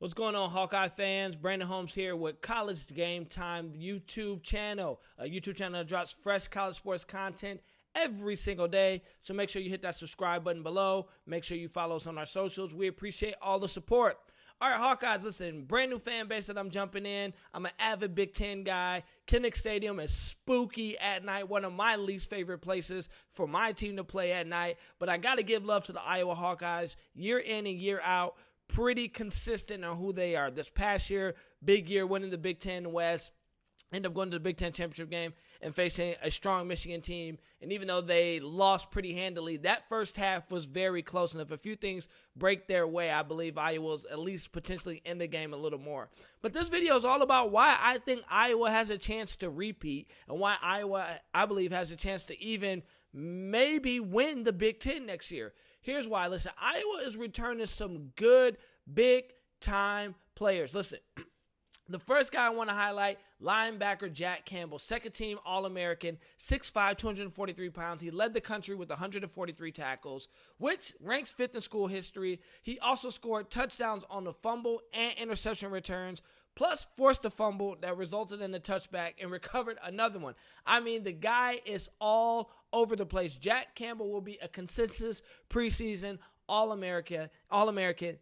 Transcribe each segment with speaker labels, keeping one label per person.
Speaker 1: What's going on, Hawkeye fans? Brandon Holmes here with College Game Time YouTube channel. A YouTube channel that drops fresh college sports content every single day. So make sure you hit that subscribe button below. Make sure you follow us on our socials. We appreciate all the support. All right, Hawkeyes, listen, brand new fan base that I'm jumping in. I'm an avid Big Ten guy. Kinnick Stadium is spooky at night, one of my least favorite places for my team to play at night. But I got to give love to the Iowa Hawkeyes year in and year out. Pretty consistent on who they are. This past year, big year, winning the Big Ten West. End up going to the Big Ten championship game and facing a strong Michigan team. And even though they lost pretty handily, that first half was very close. And if a few things break their way, I believe Iowa's at least potentially in the game a little more. But this video is all about why I think Iowa has a chance to repeat and why Iowa, I believe, has a chance to even maybe win the Big Ten next year. Here's why. Listen, Iowa is returning some good big-time players. Listen. The first guy I want to highlight, linebacker Jack Campbell, second team All-American, 6'5", 243 pounds. He led the country with 143 tackles, which ranks fifth in school history. He also scored touchdowns on the fumble and interception returns, plus forced a fumble that resulted in a touchback and recovered another one. I mean, the guy is all over the place. Jack Campbell will be a consensus preseason All-American.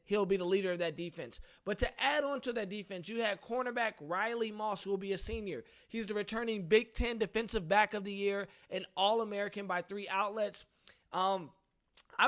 Speaker 1: He'll be the leader of that defense. But to add on to that defense, you had cornerback Riley Moss, who will be a senior. He's the returning Big Ten Defensive Back of the Year and All-American by 3 outlets. I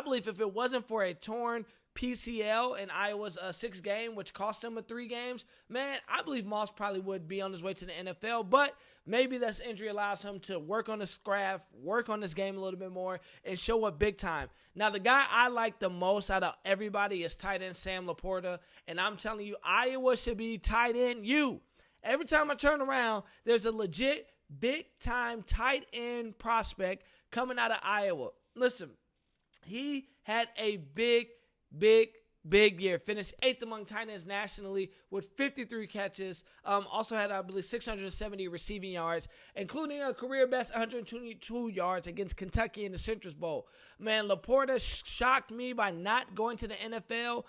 Speaker 1: believe if it wasn't for a torn PCL in Iowa's 6th game, which cost him 3 games, man, I believe Moss probably would be on his way to the NFL, but maybe this injury allows him to work on his craft, work on this game a little bit more, and show up big time. Now, the guy I like the most out of everybody is tight end Sam LaPorta, and I'm telling you, Iowa should be tight end you. Every time I turn around, there's a legit big-time tight end prospect coming out of Iowa. Listen, he had a big year. Finished 8th among tight ends nationally with 53 catches. Also had, I believe, 670 receiving yards, including a career best 122 yards against Kentucky in the Citrus Bowl. Man, LaPorta shocked me by not going to the NFL.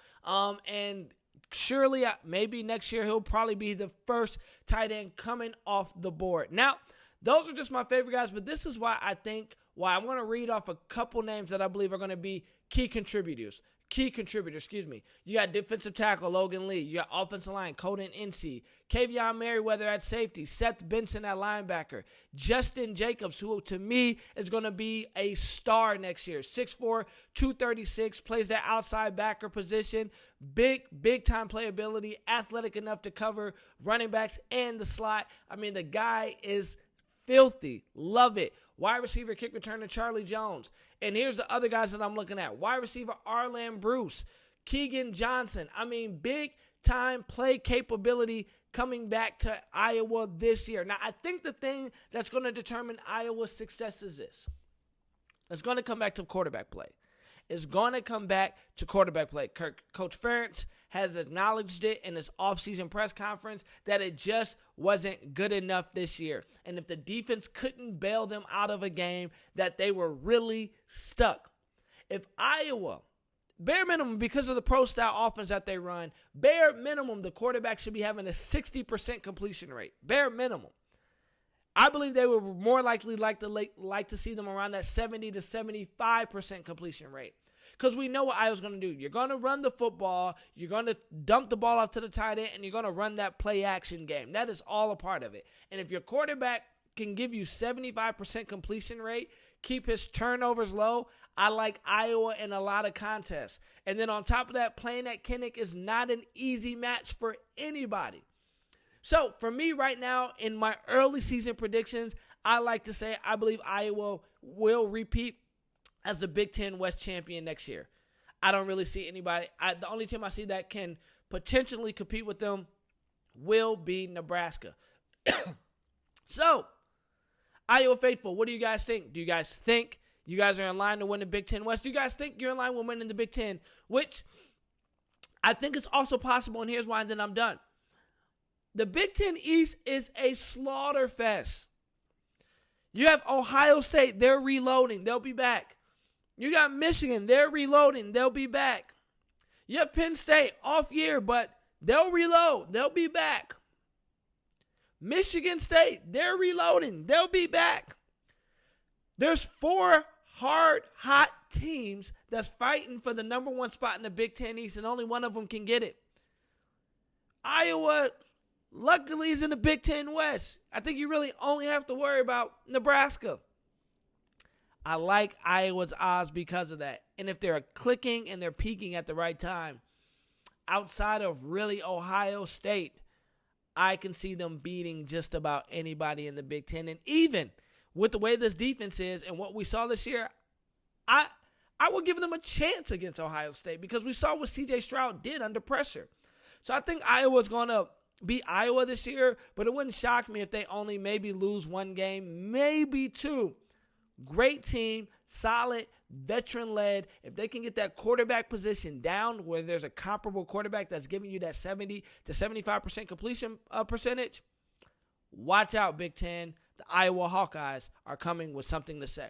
Speaker 1: And surely, maybe next year, he'll probably be the first tight end coming off the board. Now, those are just my favorite guys, but this is why I want to read off a couple names that I believe are going to be key contributors. You got defensive tackle Logan Lee. You got offensive line Colton Ince, Kavion Merriweather at safety, Seth Benson at linebacker, Justin Jacobs, who to me is going to be a star next year. 6'4", 236, plays that outside backer position. Big time playability, athletic enough to cover running backs and the slot. I mean, the guy is filthy. Love it. Wide receiver, kick returner Charlie Jones. And here's the other guys that I'm looking at. Wide receiver Arlen Bruce, Keegan Johnson. I mean, big time play capability coming back to Iowa this year. Now, I think the thing that's going to determine Iowa's success is this. It's going to come back to quarterback play. Coach Coach Ferentz has acknowledged it in his offseason press conference that it just wasn't good enough this year. And if the defense couldn't bail them out of a game, that they were really stuck. If Iowa, bare minimum, because of the pro-style offense that they run, bare minimum, the quarterback should be having a 60% completion rate. Bare minimum. I believe they would more likely like to see them around that 70 to 75% completion rate. Because we know what Iowa's going to do. You're going to run the football, you're going to dump the ball off to the tight end, and you're going to run that play-action game. That is all a part of it. And if your quarterback can give you 75% completion rate, keep his turnovers low, I like Iowa in a lot of contests. And then on top of that, playing at Kinnick is not an easy match for anybody. So, for me right now, in my early season predictions, I like to say I believe Iowa will repeat as the Big Ten West champion next year. I don't really see anybody. The only team I see that can potentially compete with them will be Nebraska. So, Iowa faithful, what do you guys think? Do you guys think you guys are in line to win the Big Ten West? Do you guys think you're in line with winning the Big Ten? Which I think is also possible, and here's why, and then I'm done. The Big Ten East is a slaughter fest. You have Ohio State, they're reloading, they'll be back. You got Michigan, they're reloading, they'll be back. You have Penn State, off year, but They'll reload. They'll be back. Michigan State, they're reloading. They'll be back. There's 4 hard, hot teams that's fighting for the number 1 spot in the Big Ten East, and only one of them can get it. Iowa, luckily, is in the Big Ten West. I think you really only have to worry about Nebraska. I like Iowa's odds because of that. And if they're clicking and they're peaking at the right time, outside of really Ohio State, I can see them beating just about anybody in the Big Ten. And even with the way this defense is and what we saw this year, I will give them a chance against Ohio State because we saw what C.J. Stroud did under pressure. So I think Iowa's going to beat Iowa this year, but it wouldn't shock me if they only maybe lose 1 game, maybe 2. Great team, solid, veteran-led. If they can get that quarterback position down where there's a comparable quarterback that's giving you that 70 to 75% completion percentage, watch out, Big Ten. The Iowa Hawkeyes are coming with something to say.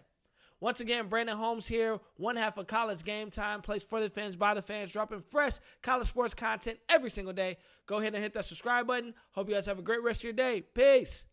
Speaker 1: Once again, Brandon Holmes here, one half of College Game Time, plays for the fans, by the fans, dropping fresh college sports content every single day. Go ahead and hit that subscribe button. Hope you guys have a great rest of your day. Peace.